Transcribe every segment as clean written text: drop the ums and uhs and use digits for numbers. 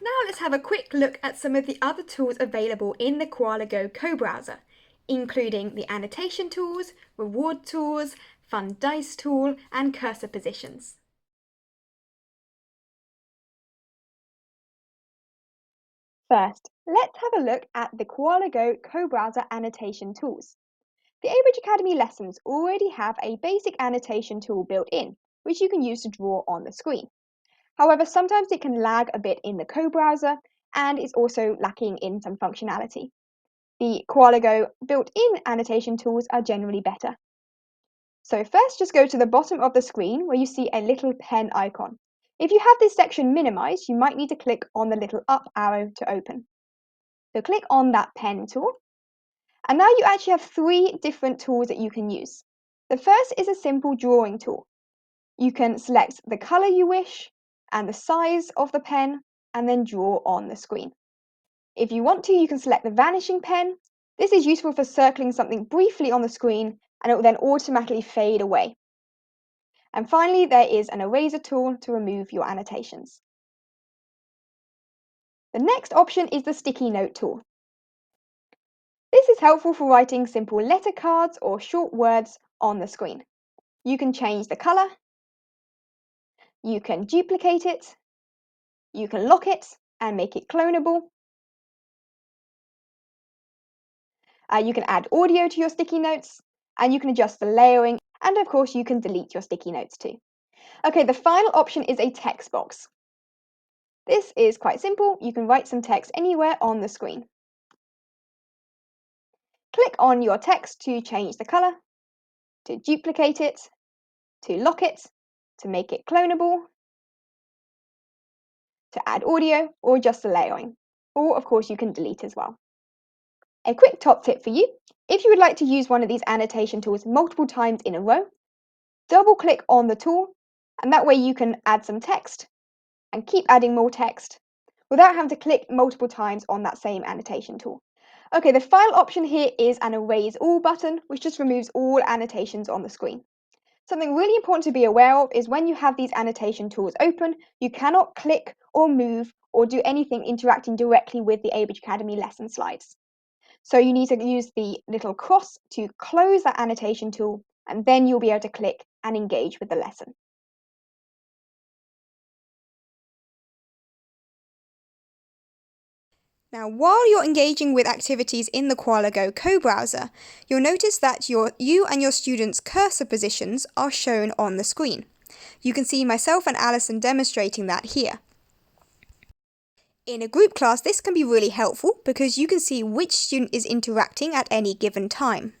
Now let's have a quick look at some of the other tools available in the Koala Go Co-Browser, including the annotation tools, reward tools, fun dice tool, and cursor positions. First, let's have a look at the Koala Go Co-Browser annotation tools. The Abridge Academy lessons already have a basic annotation tool built in, which you can use to draw on the screen. However, sometimes it can lag a bit in the co-browser and is also lacking in some functionality. The Koala Go built-in annotation tools are generally better. So first, just go to the bottom of the screen where you see a little pen icon. If you have this section minimized, you might need to click on the little up arrow to open. So click on that pen tool. And now you actually have three different tools that you can use. The first is a simple drawing tool. You can select the color you wish and the size of the pen and then draw on the screen. If you want to, you can select the vanishing pen. This is useful for circling something briefly on the screen and it will then automatically fade away. And finally, there is an eraser tool to remove your annotations. The next option is the sticky note tool. This is helpful for writing simple letter cards or short words on the screen. You can change the color, you can duplicate it, you can lock it and make it clonable. You can add audio to your sticky notes, and you can adjust the layering, and of course you can delete your sticky notes too. Okay, the final option is a text box. This is quite simple. You can write some text anywhere on the screen. Click on your text to change the color, to duplicate it, to lock it, to make it clonable, to add audio, or adjust the layering. Or of course you can delete as well. A quick top tip for you, if you would like to use one of these annotation tools multiple times in a row, double click on the tool and that way you can add some text and keep adding more text without having to click multiple times on that same annotation tool. Okay, the final option here is an erase all button, which just removes all annotations on the screen. Something really important to be aware of is when you have these annotation tools open, you cannot click or move or do anything interacting directly with the Abridge Academy lesson slides. So you need to use the little cross to close that annotation tool, and then you'll be able to click and engage with the lesson. Now, while you're engaging with activities in the Koala Go Co-Browser, you'll notice that you and your students' cursor positions are shown on the screen. You can see myself and Alison demonstrating that here. In a group class, this can be really helpful because you can see which student is interacting at any given time.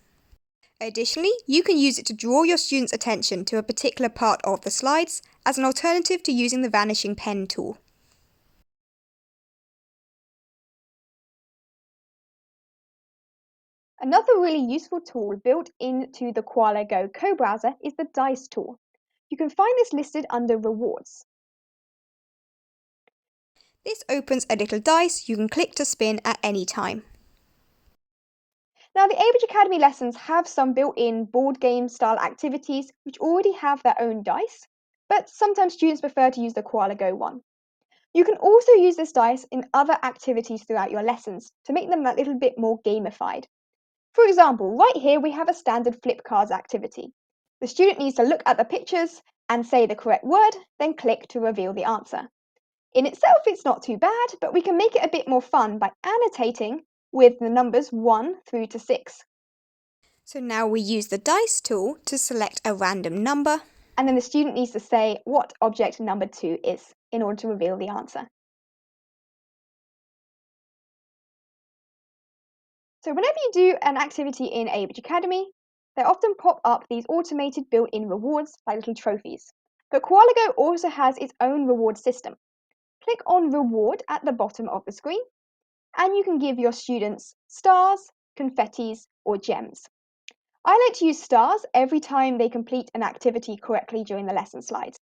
Additionally, you can use it to draw your students' attention to a particular part of the slides as an alternative to using the vanishing pen tool. Another really useful tool built into the Koala Go Co-Browser is the dice tool. You can find this listed under rewards. This opens a little dice you can click to spin at any time. Now, the Abridge Academy lessons have some built-in board game style activities which already have their own dice, but sometimes students prefer to use the Koala Go one. You can also use this dice in other activities throughout your lessons to make them a little bit more gamified. For example, right here we have a standard flip cards activity. The student needs to look at the pictures and say the correct word, then click to reveal the answer. In itself, it's not too bad, but we can make it a bit more fun by annotating with the numbers 1 through to 6. So now we use the dice tool to select a random number, and then the student needs to say what object number 2 is in order to reveal the answer. So whenever you do an activity in Abridge Academy, they often pop up these automated built-in rewards like little trophies. But Koala Go also has its own reward system. Click on Reward at the bottom of the screen, and you can give your students stars, confettis, or gems. I like to use stars every time they complete an activity correctly during the lesson slides.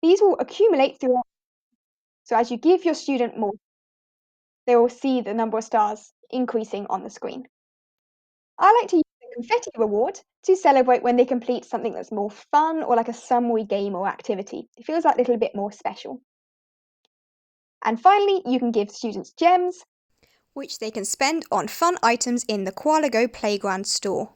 These will accumulate throughout, so as you give your student more, they will see the number of stars increasing on the screen. I like to use the confetti reward to celebrate when they complete something that's more fun or like a summary game or activity. It feels like a little bit more special. And finally, you can give students gems, which they can spend on fun items in the Koala Go Playground store.